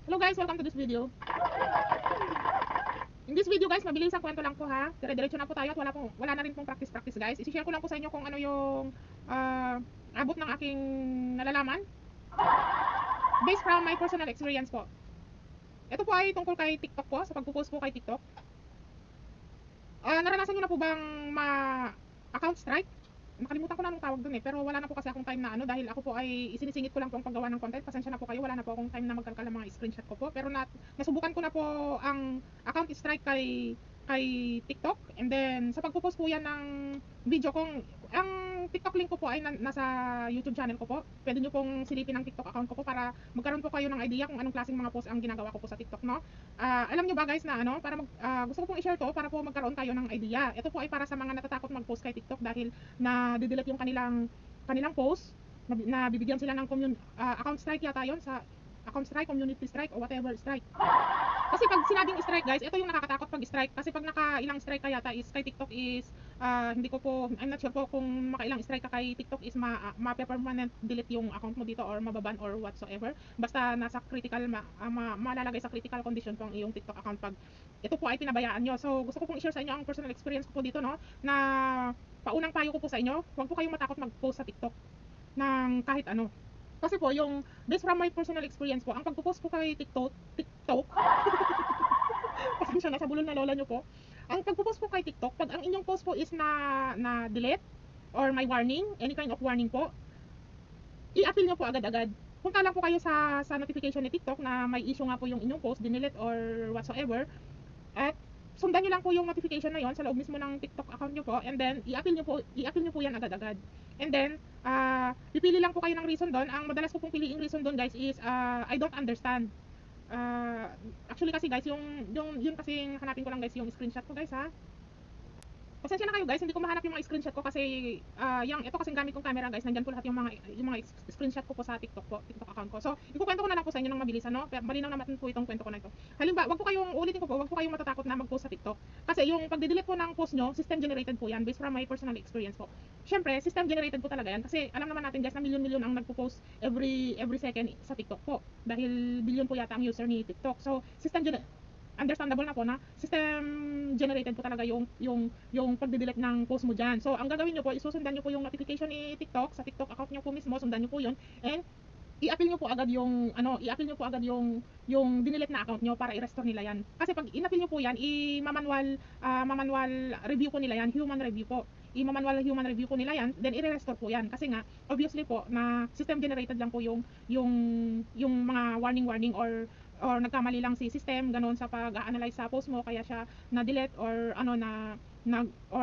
Hello guys, welcome to this video. In this video guys, mabilis ang kwento lang po ha. Dire-diretso na po tayo at wala na rin pong practice guys. I-share ko lang po sa inyo kung ano yung abot ng aking nalalaman based from my personal experience po. Ito po ay tungkol kay TikTok po, sa pagpo-post po kay TikTok. Naranasan nyo na po bang account strike? Nakalimutan ko na anong tawag dun pero wala na po kasi akong time na dahil ako po ay isinisingit ko lang po ang paggawa ng content. Pasensya na po kayo, wala na po akong time na magkalkal ng mga screenshot ko po. Pero nasubukan ko na po ang account strike kay TikTok. And then sa pagpo-post po yan ng video kong, ang TikTok link ko po ay nasa YouTube channel ko po. Pwede nyo pong silipin ang TikTok account ko po para magkaroon po kayo ng idea kung anong klaseng mga post ang ginagawa ko po sa TikTok, no? Alam nyo ba guys na para gusto ko pong i-share to para po magkaroon kayo ng idea. Ito po ay para sa mga natatakot mag-post kay TikTok dahil na didelete yung kanilang post, na bibigyan sila ng account strike yata yon, sa account strike, community strike o whatever strike. Kasi pag sinabing strike guys, ito yung nakakatakot pag strike. Kasi pag nakailang strike ka yata is kay TikTok is hindi ko po, I'm not sure po kung makailang strike ka kay TikTok is ma-permanent delete yung account mo dito or mababan or whatsoever. Basta nasa critical, malalagay sa critical condition po ang iyong TikTok account pag ito po ay pinabayaan nyo. So gusto ko pong i-share sa inyo ang personal experience ko po dito, no, na paunang payo ko po sa inyo, huwag po kayong matakot mag-post sa TikTok ng kahit ano. Kasi po yung based from my personal experience po, ang pagpo-post po kay TikTok pasensya na sa bulol na lola nyo po. Ang pagpo-post po kay TikTok, pag ang inyong post po is na delete or may warning, any kind of warning po, i-appeal nyo po agad-agad. Punta lang po kayo sa notification ni TikTok na may issue nga po yung inyong post, dinelete or whatsoever, at sundan nyo lang po yung notification na yon sa loob mismo ng TikTok account nyo po, and then i-appeal nyo po yan agad-agad. And then pipili lang po kayo ng reason doon. Ang madalas ko pong piliing reason doon guys is I don't understand. Actually kasi guys, yun kasi hanapin ko lang guys yung screenshot ko guys ha. Pasensya na kayo guys, hindi ko mahanap yung mga screenshot ko kasi ito kasing gamit kong camera guys, nandyan po lahat yung mga screenshot ko po sa TikTok account ko. So, ikukwento ko na lang po sa inyo ng mabilis, malinaw naman po itong kwento ko na ito. Halimbawa, ulitin ko po, wag po kayong matatakot na mag-post sa TikTok. Kasi yung pag-delete po ng post nyo, system generated po yan based from my personal experience po. Syempre, system generated po talaga yan kasi alam naman natin guys na milyon-milyon ang nagpo-post every second sa TikTok po. Dahil billion po yata ang user ni TikTok. So, understandable na po na system generated po talaga yung pagde-delete ng post mo dyan. So, ang gagawin nyo po, isusundan nyo po yung notification ni TikTok, sa TikTok account nyo po mismo, sundan nyo po yun, and i-appeal nyo po agad yung dinelete na account nyo para i-restore nila yan. Kasi pag in-appeal nyo po yan, manual review po nila yan, human review po. I-manual human review po nila yan, then i-restore po yan. Kasi nga, obviously po, na system generated lang po yung mga warning or nagkamali lang si system ganon sa pag-analyze sa post mo kaya siya na-delete or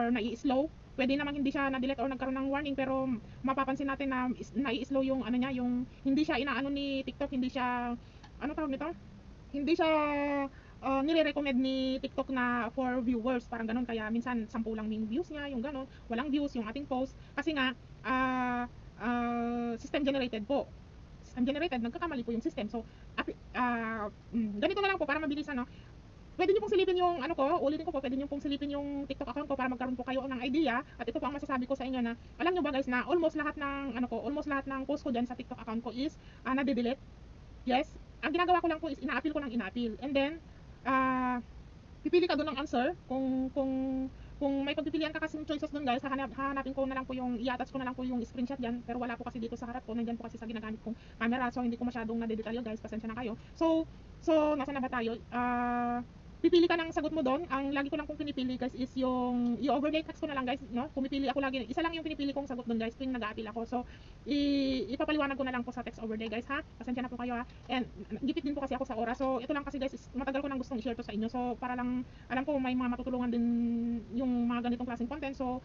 na-i-slow. Pwede namang hindi siya na-delete or nagkaroon ng warning pero mapapansin natin na na-i-slow yung yung hindi siya inaano ni TikTok, hindi siya tawag nito? Hindi siya nire-recommend ni TikTok na for viewers, parang ganon, kaya minsan 10 lang yung views niya, yung ganon, walang views yung ating post kasi nga system generated po. Generated, nagkakamali po yung system. So, ganito na lang po para mabilis pwede nyo pong silipin yung ulitin ko po, pwede nyo pong silipin yung TikTok account ko para magkaroon po kayo ng idea. At ito po ang masasabi ko sa inyo na, alam nyo ba guys na almost lahat ng post ko dyan sa TikTok account ko is nade-delete. Yes, ang ginagawa ko lang po is ina-appeal ko ng ina-appeal. And then, pipili ka doon ng answer kung may pagpipilian ka kasing choices doon guys, hahanapin ko na lang po i-attach ko na lang po yung screenshot diyan, pero wala po kasi dito sa harap ko, nandiyan po kasi sa ginagamit kong camera, so hindi ko masyadong na-detalyo guys, pasensya na kayo. So nasa na ba tayo? Pipili ka ng sagot mo doon. Ang lagi ko lang pong pinipili guys is yung i-overlay text ko na lang guys, no? Pumipili ako lagi, isa lang yung pinipili kong sagot doon guys tuwing nag-a-appeal ako. So ipapaliwanag ko na lang po sa text overlay guys ha. Pasensya na po kayo ha. And gipit din po kasi ako sa oras. So ito lang kasi guys, matagal ko nang gustong i-share to sa inyo. So para lang alam ko may mga matutulungan din yung mga ganitong klaseng content. So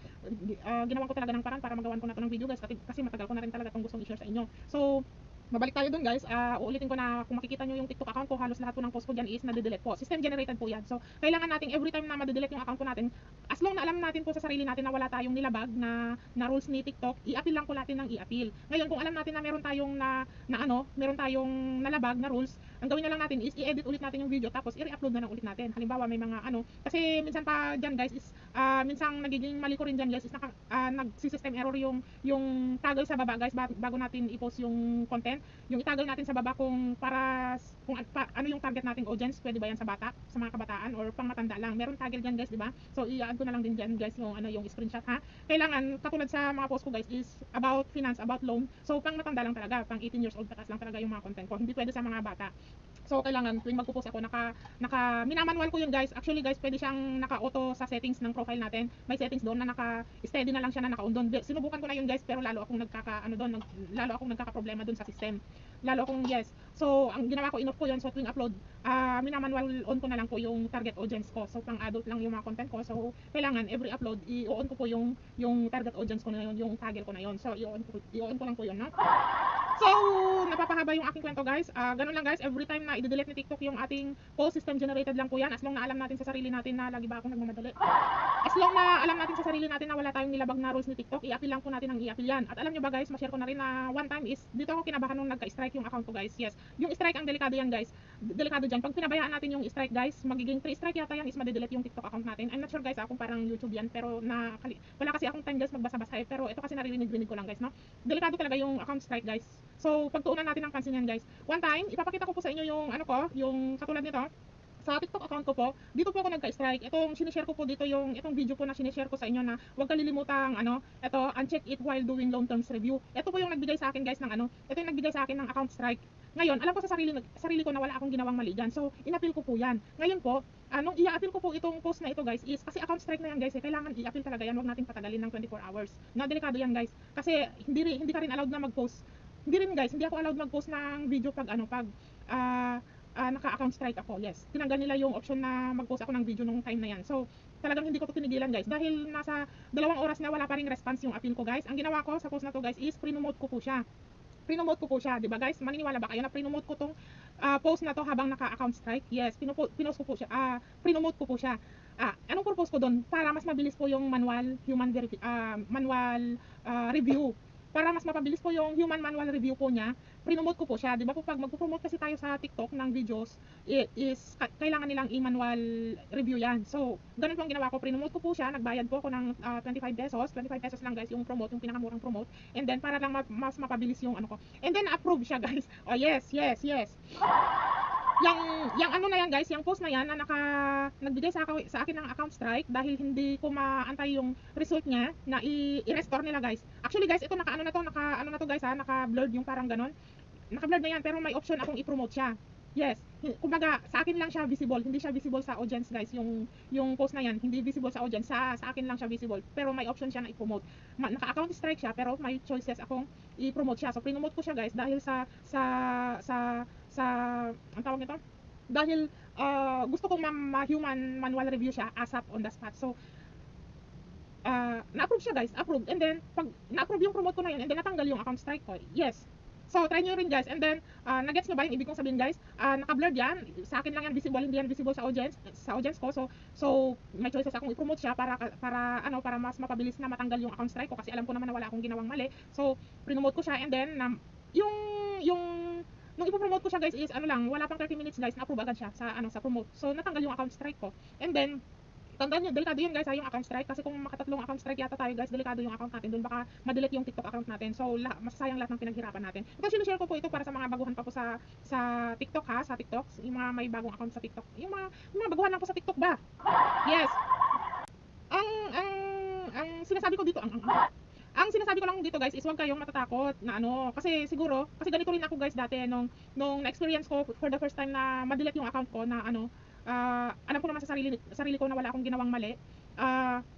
ginawan ko talaga ng paraan para magawan ko na to ng video guys kasi matagal ko na rin talaga itong gustong i-share sa inyo. So babalik tayo dun guys, uulitin ko na kung makikita nyo yung TikTok account ko, halos lahat po ng post ko dyan is nade-delete po. System generated po yan. So, kailangan natin every time na made-delete yung account po natin, as long na alam natin po sa sarili natin na wala tayong nilabag na rules ni TikTok, i-appeal lang po natin ng i-appeal. Ngayon, kung alam natin na meron tayong meron tayong nalabag na rules, Ang gawin na lang natin is i-edit ulit natin yung video tapos i-re-upload na lang ulit natin. Halimbawa may mga ano, kasi minsan pa diyan guys is minsan nagiging mali ko rin diyan guys is nagsi-system error yung toggle sa baba guys bago natin i-post yung content. Yung itaggle natin sa baba kung ano yung target nating audience, pwede ba yan sa bata, sa mga kabataan or pang matanda lang. Meron toggle diyan guys, di ba? So i-add ko na lang din diyan guys yung ano yung screenshot ha. Kailangan katulad sa mga post ko guys is about finance, about loan. So pang matanda lang talaga, pang 18 years old patas lang talaga yung mga content ko. Hindi pwede sa mga bata. So kailangan tuwing magpo-post ako minamanual ko yun guys. Actually guys, pwede siyang naka-auto sa settings ng profile natin. May settings doon na naka-steady na lang siya na naka-on doon. Sinubukan ko na yun guys, pero lalo akong nagkaka-problema doon sa system. Lalo akong So ang ginawa ko, in-off ko yun. So tuwing upload, minamanual on ko na lang po yung target audience ko. So pang adult lang yung mga content ko. So kailangan every upload i-on ko po yung target audience ko na yun, yung toggle ko na yun. So i-on ko lang po yun, no? So, napapahaba yung aking kwento guys. Ganun lang guys, every time na i-delete ni TikTok yung ating post, system generated lang po yan. As long na alam natin sa sarili natin na lagi ba akong nagmamadali. As long na alam natin sa sarili natin na wala tayong nilabag na rules ni TikTok, i-appeal lang po natin ang i-appeal yan. At alam nyo ba guys, ma-share ko na rin na one time is, dito ako kinabahan nung nagka-strike yung account ko guys. Yes, yung strike ang delikado yan guys. Delikado dyan. Pag pinabayaan natin yung strike guys, magiging 3 strike yata yan is madedelete yung TikTok account natin. I'm not sure guys kung parang YouTube yan, pero wala kasi akong time guys magbasa-basa pero ito kasi naririnig ko lang guys, no? Delikado talaga yung account strike guys. So, pagtuunan natin ng pansin yan guys. One time, ipapakita ko po sa inyo yung yung katulad nito. Sa TikTok account ko po, dito po ako nagka-strike. Itong sinishare ko po dito itong video po na sinishare ko sa inyo na huwag kalilimutang uncheck it while doing long term review. Ito po yung nagbigay sa akin guys ito yung nagbigay sa akin ng account strike. Ngayon, alam ko sa sarili ko na wala akong ginawang mali dyan. So, in-appeal ko po yan. Ngayon po, nung i-appeal ko po itong post na ito guys is, kasi account strike na yan guys kailangan i-appeal talaga yan. Huwag natin patagalin ng 24 hours. Na delikado yan guys. Kasi hindi ka rin allowed na mag-post. Hindi rin guys, hindi ako allowed mag-post ng video pag naka-account strike ako. Yes, tinanggal nila yung option na mag-post ako ng video nung time na yan. So, talagang hindi ko to tinigilan guys. Dahil nasa 2 oras na wala pa ring response yung appeal ko guys. Ang ginawa ko sa post na to guys is pre-note ko po siya. Di ba guys? Maniniwala ba kayo na pre-note ko tong post na to habang naka-account strike? Yes, pinost ko po siya. Pre-note ko po siya. Anong purpose ko doon? Para mas mabilis po yung manual review. Para mas mapabilis po yung human manual review po niya, pre-promote ko po siya. Di ba po pag magpo-promote kasi tayo sa TikTok ng videos, kailangan nilang i-manual review yan. So, ganun po ang ginawa ko. Pre-promote ko po siya. Nagbayad po ako ng 25 pesos. 25 pesos lang guys yung promote, yung pinakamurang promote. And then, para lang mas mapabilis yung And then, approve siya guys. Oh, yes. Yung na yan guys, yung post na yan na nagbigay sa akin ng account strike dahil hindi ko maantay yung result niya na i-restore nila guys. Actually guys, ito naka guys naka-blurred yung parang ganon. Naka-blurred na yan pero may option akong i-promote siya. Yes. Kumbaga, sa akin lang siya visible, hindi siya visible sa audience guys. Yung post na yan, hindi visible sa audience, sa akin lang siya visible. Pero may option siya na i-promote. Naka-account strike siya pero may choices akong i-promote siya. So, promote ko siya guys dahil sa ang tawag nito? Dahil gusto kong human manual review siya ASAP on the spot. So, na-approve siya guys, approve. And then, pag na-approve yung promote ko na yun, and then natanggal yung account strike ko. Yes. So, try nyo rin guys. And then, nagets nyo ba yung ibig kong sabihin guys? Naka-blurred yan. Sa akin lang yan visible, hindi yan visible sa audience ko. So may choices akong i-promote siya para mas mapabilis na matanggal yung account strike ko kasi alam ko naman na wala akong ginawang mali. So, pre-promote ko siya and then nung ipo-promote ko siya guys is wala pang 30 minutes guys, na-approve agad siya sa promote. So, natanggal yung account strike ko. And then, tandaan nyo, delikado yun guys yung account strike kasi kung makatatlong account strike yata tayo guys, delikado yung account natin doon, baka ma-delete yung TikTok account natin. So masasayang lahat ng pinaghirapan natin. Ito sinishare ko po ito para sa mga baguhan pa po sa TikTok ha, sa TikTok, yung mga may bagong account sa TikTok. Yung mga baguhan lang po sa TikTok ba? Yes. Ang sinasabi ko dito, ang sinasabi ko lang dito guys is huwag kayong matatakot na kasi siguro, kasi ganito rin ako guys dati nung na-experience ko for the first time na ma-delete yung account ko na alam ko naman sa sarili ko na wala akong ginawang mali.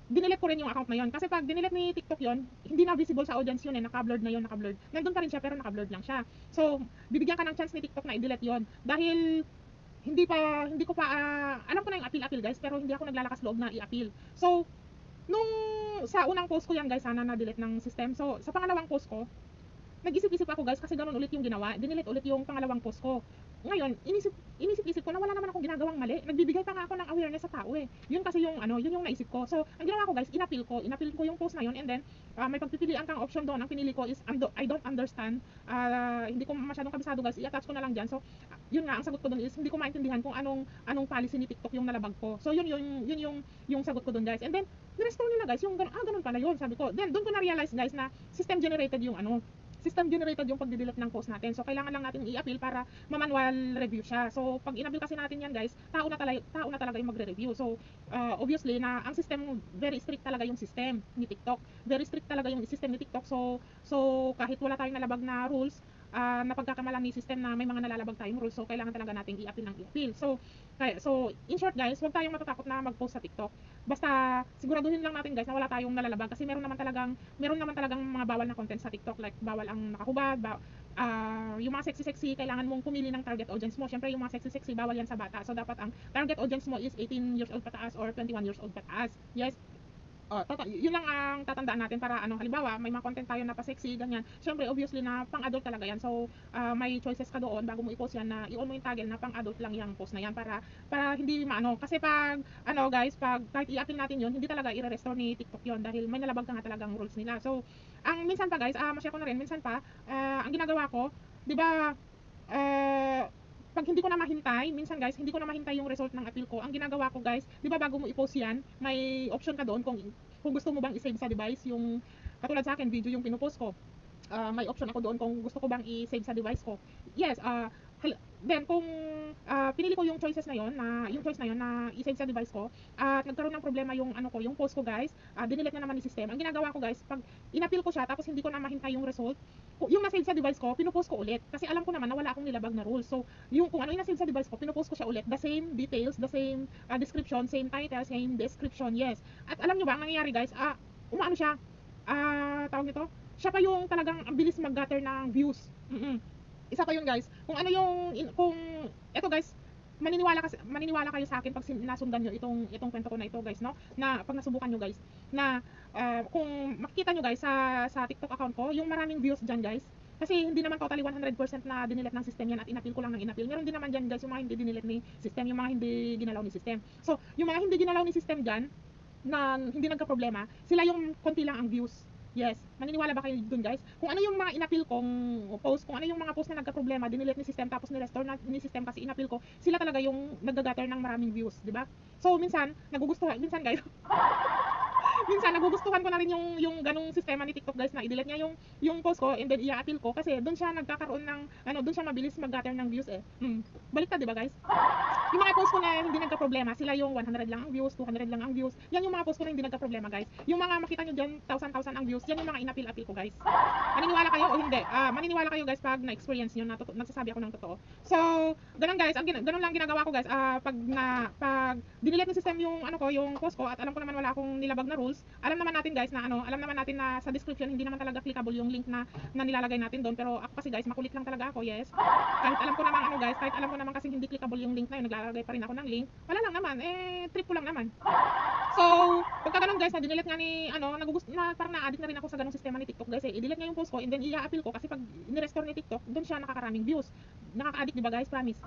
Dinelete ko rin yung account na yon kasi pag dinelete ni TikTok yon, hindi na visible sa audience yun naka-blurred na yun, naka-blurred. Nandun pa rin siya pero naka-blurred lang siya. So, bibigyan ka ng chance ni TikTok na i-delete yon dahil hindi ko pa alam ko na yung appeal guys pero hindi ako naglalakas loob na i-appeal. So, sa unang post ko yan guys, sana na-delete ng system. So, sa pangalawang post ko, nag-isip-isip ako guys kasi ganun ulit yung ginawa. Dinelete ulit yung pangalawang post ko. ngayon, inisip-isip ko na wala naman akong ginagawang mali. Nagbibigay pa nga ako ng awareness sa tao eh. Yun kasi yung ano, yun yung naisip ko. So, ang ginawa ko guys, inappeal ko yung post na yun, and then may pagpipilian kang option doon. Ang pinili ko is I don't understand. Hindi ko masyadong kabisado guys. I-attach ko na lang diyan. So, yun nga ang sagot ko doon is hindi ko maintindihan kung anong policy ni TikTok yung nalabag ko. So, yun yung sagot ko doon guys. And then ni-restore nila guys yung ganun pala yun, sabi ko. Then doon ko na realize guys na system generated yung pagdi-delete ng post natin. So kailangan lang natin i-appeal para ma-manual review siya. So pag in-appeal kasi natin yan guys, tao na talaga yung magre-review. So obviously na ang system, very strict talaga yung system ni TikTok. Very strict talaga yung system ni TikTok. So kahit wala tayong nalabag na rules, na pagkakamalan ni system na may mga nalalabag tayong rules, so kailangan talaga nating i-appeal. So in short guys, huwag tayong matatakot na mag-post sa TikTok. Basta siguraduhin lang natin guys na wala tayong nalalabag, kasi meron naman talagang mga bawal na content sa TikTok, like bawal ang nakahubad, yung mga sexy, kailangan mong pumili ng target audience mo. Syempre yung mga sexy, bawal yan sa bata. So dapat ang target audience mo is 18 years old pataas or 21 years old pataas. Yes. Yun lang ang tatandaan natin para halimbawa may mga content tayo na pa-sexy ganyan. Syempre obviously na pang-adult talaga yan. So may choices ka doon bago mo i-post yan, na i-on mo yung toggle na pang-adult lang yung post na yan para hindi maano. Kasi pag guys, pag kahit i-appeal natin yun, hindi talaga i-restore ni TikTok yun dahil may nalabag ka nga talagang rules nila. So ang minsan pa guys, ma-share ko na rin, minsan pa ang ginagawa ko, 'di ba, pag hindi ko na mahintay, minsan guys, hindi ko na mahintay yung result ng appeal ko. Ang ginagawa ko guys, 'di ba bago mo i-post 'yan, may option ka doon kung gusto mo bang i-save sa device yung katulad sa akin, video yung pino-post ko. May option ako doon kung gusto ko bang i-save sa device ko. Yes, then kung pinili ko yung choices na yon, na i-save sa device ko, at nagkaroon ng problema yung yung post ko guys, dinelete na naman ni system. Ang ginagawa ko guys, pag in-appeal ko siya tapos hindi ko na mahintay yung result, yung na-save sa device ko, pino-post ko ulit kasi alam ko naman na wala akong nilabag na rules. So yung kung ano yung na-save sa device ko, pino-post ko siya ulit, the same details, the same description, same title, same description. Yes. At alam niyo ba ang nangyayari guys, umaano siya, tawag nito, siya pa yung talagang ang bilis mag-gather ng views. Isa pa yun guys. Kung eto guys, maniniwala kayo sa akin pag nasundan nyo itong kwento ko na ito guys, no? Na pag nasubukan nyo guys, na kung makikita nyo guys sa TikTok account ko, yung maraming views dyan guys, kasi hindi naman totally 100% na dinilet ng system yan at inappeal ko lang ng inappeal. Meron din naman dyan guys yung mga hindi dinilet ni system, yung mga hindi ginalaw ni system. So yung mga hindi ginalaw ni system dyan, na hindi nagka-problema, sila yung konti lang ang views. Yes, maniniwala ba kayo dun guys? Kung ano yung mga inappeal kong post, kung ano yung mga post na nagka-problema, dinilet ni system tapos ni-restore ni system kasi inappeal ko, sila talaga yung nag-gather ng maraming views, di ba? So minsan guys, minsan nagugustuhan ko na rin yung ganung sistema ni TikTok guys, na i-delete niya yung post ko and then i-appeal ko kasi doon siya nagkakaroon ng doon siya mabilis mag-gather ng views eh. Baliktad, di ba guys? Yung mga post ko na hindi nagka-problema, sila yung 100 lang ang views, 200 lang ang views. Yan yung mga post ko na hindi nagka-problema guys. Yung mga makita nyo dyan, 1,000 ang views, yan yung mga in-appeal ko guys. Maniniwala kayo o hindi? Maniniwala kayo guys pag na-experience nyo na nagsasabi ako ng totoo. So, ganun guys, ganun lang ginagawa ko guys. Pag dinilet ng system yung yung post ko at alam ko naman wala akong nilabag na rules, alam naman natin guys na alam naman natin na sa description hindi naman talaga clickable yung link na nilalagay natin doon. Pero ako kasi guys, makulit lang talaga ako, yes. Kahit alam ko naman kasi hindi clickable yung link na yun, naglalagay pa rin ako ng link. Wala lang naman, trip ko lang naman. So, pagka ganun guys, na-delete nga ni parang na-addict na rin ako sa ganung sistema ni TikTok guys i-delete nga yung post ko and then i-appeal ko kasi pag ni-restore ni TikTok, doon siya nakakaraming views. Nakaka-addict, di ba guys? Promise.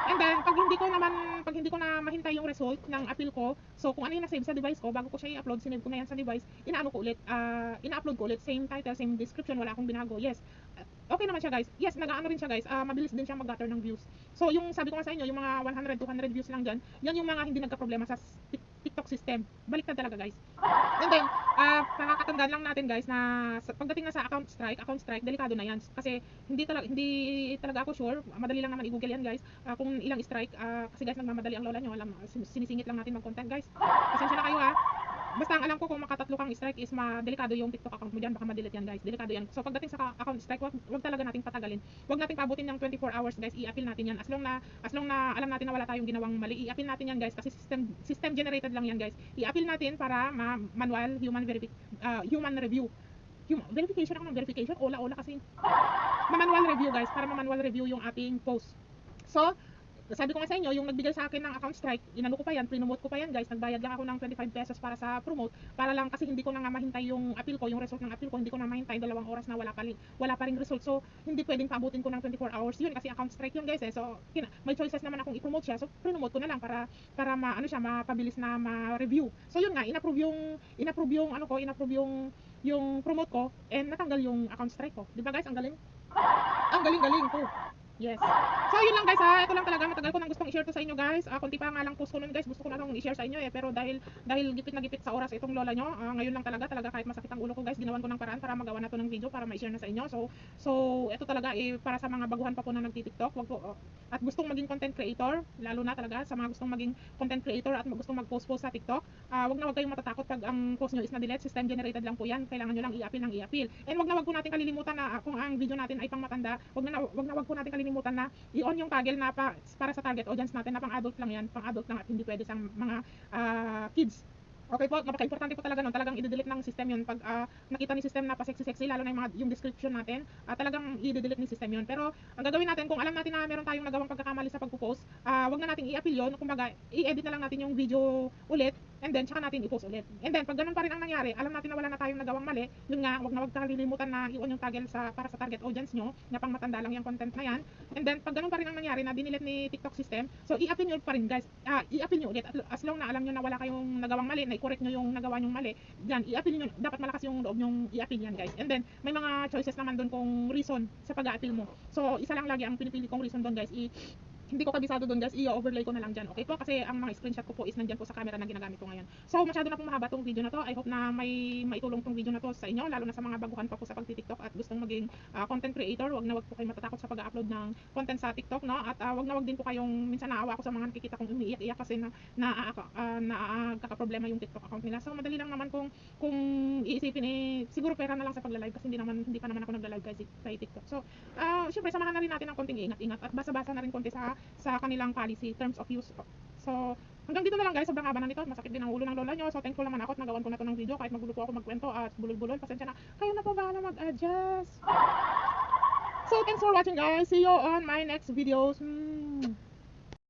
And then pag hindi ko na mahintay yung result ng appeal ko, so kung ano yung na-save sa device ko, bago ko siya i-upload, sinave ko na yan sa device, ina-upload ko ulit, same title, same description, wala akong binago. Yes. Okay naman siya guys. Yes, nag-aano rin siya guys. Mabilis din siya mag-gather ng views. So yung sabi ko nga sa inyo, yung mga 100, 200 views lang dyan, yan yung mga hindi nagka-problema sa TikTok system. Baliktad talaga guys. And then, pakakatandaan lang natin guys na pagdating na sa account strike, delikado na yan. Kasi hindi talaga ako sure. Madali lang naman i-google yan guys. Kung ilang strike, kasi guys nagmamadali ang lola nyo. Sinisingit lang natin mag-content guys. Pasensya na kayo ha. Basta ang alam ko kung makatatlo kang strike is delikado yung TikTok account mo dyan, baka ma-delete yan guys, delikado yan. So pagdating sa account strike, wag talaga nating patagalin. Wag nating paabutin ng 24 hours guys, i-appeal natin yan. As long na alam natin na wala tayong ginawang mali, i-appeal natin yan guys kasi system generated lang yan guys. I-appeal natin para manual human review. Verification ako ng verification, ola kasi. Manual review guys, para ma-manual review yung ating post. So, Sabi ko nga sa inyo, yung nagbigay sa akin ng account strike, inano ko pa yan, prinomote ko pa yan guys, nagbayad lang ako ng 25 pesos para sa promote, para lang kasi hindi ko na nga mahintay yung appeal ko, yung result ng appeal ko, hindi ko na mahintay 2 oras na wala pa ring result. So hindi pwedeng paabutin ko ng 24 hours yun kasi account strike yun guys eh. So may choices naman akong i-promote siya, so prinomote ko na lang para mapabilis na ma-review. So yun nga, inapprove yung promote ko, and natanggal yung account strike ko. Di ba guys, ang galing? Ang galing-galing ko. Yes. So yun lang guys ha, ito lang talaga, matagal ko nang gustong i-share to sa inyo guys. Konti pa nga lang post ko nun guys, gusto ko na lang i-share sa inyo eh, pero dahil gipit na gipit sa oras itong lola nyo, ngayon lang talaga kahit masakit ang ulo ko guys, ginawan ko ng paraan para magawa na to ng video para ma-share na sa inyo. So ito talaga eh, para sa mga baguhan pa po na nagti-TikTok, wag po at gustong maging content creator, lalo na talaga sa mga gustong maging content creator at gustong mag-post sa TikTok, wag kayong matatakot pag ang post nyo is na-delete, system generated lang po yan, kailangan nyo lang i-appeal ng i-appeal. And wag po natin kalilimutan na kung ang video natin ay pang matanda, wag po natin kalilimutan na i-on yung toggle na para sa target audience natin na pang adult lang yan, pang adult lang at hindi pwede sa mga kids. Okay po, napaka-importante po talaga nun. Talagang i-delete ng system yun. Pag nakita ni system na pa-sexy-sexy, lalo na yung description natin, talagang i-delete ni system yun. Pero ang gagawin natin, kung alam natin na meron tayong nagawang pagkakamali sa pagpo-post, wag na nating i-appeal yun. Kumbaga, i-edit na lang natin yung video ulit, and then tsaka natin i-post ulit. And then pag ganun pa rin ang nangyari, alam natin na wala na tayong nagawang mali, yun nga, wag kalilimutan na i-on yung toggle para sa target audience nyo, na pang matanda lang yung content na yan. And then pag ganun pa rin ang nangyari na dinelete ni TikTok system, so i-appeal nyo pa rin guys. I-appeal nyo ulit as long na alam nyo na wala kayong nagawang mali, na i-correct nyo yung nagawa nyong mali. Yan, i-appeal nyo, dapat malakas yung loob nyong i-appeal yan guys. And then may mga choices naman doon kung reason sa pag-a-appeal mo. So isa lang lagi ang pinipili kong reason doon guys, hindi ko kabisado doon guys, i-overlay ko na lang dyan. Okay po, kasi ang mga screenshot ko po is nandyan po sa camera na ginagamit ko ngayon. So masyado na pong mahaba tong video na to. I hope na may maitulong tong video na to sa inyo, lalo na sa mga baguhan pa po sa pagti-TikTok at gustong maging content creator. Wag po kayo matatakot sa pag-upload ng content sa TikTok, no? At wag din po kayong, minsan naawa ako sa mga nakikita kong umiiyak-iyak kasi nakaka-problema yung TikTok account nila. So madali lang naman kung iisipin siguro pera na lang sa pagla-live kasi hindi pa naman ako nagla-live guys sa TikTok. So syempre samahan na rin natin ng konting ingat-ingat at basa-basa na rin konti sa kanilang policy, terms of use. So hanggang dito na lang guys, sobrang haba na nito, masakit din ang ulo ng lola nyo. So thankful naman ako at nagawan ko na to ng video, kahit magulo po ako magkwento at bulol-bulol, pasensya na, kayo na po bahala mag-adjust. So thanks for watching guys, see you on my next videos.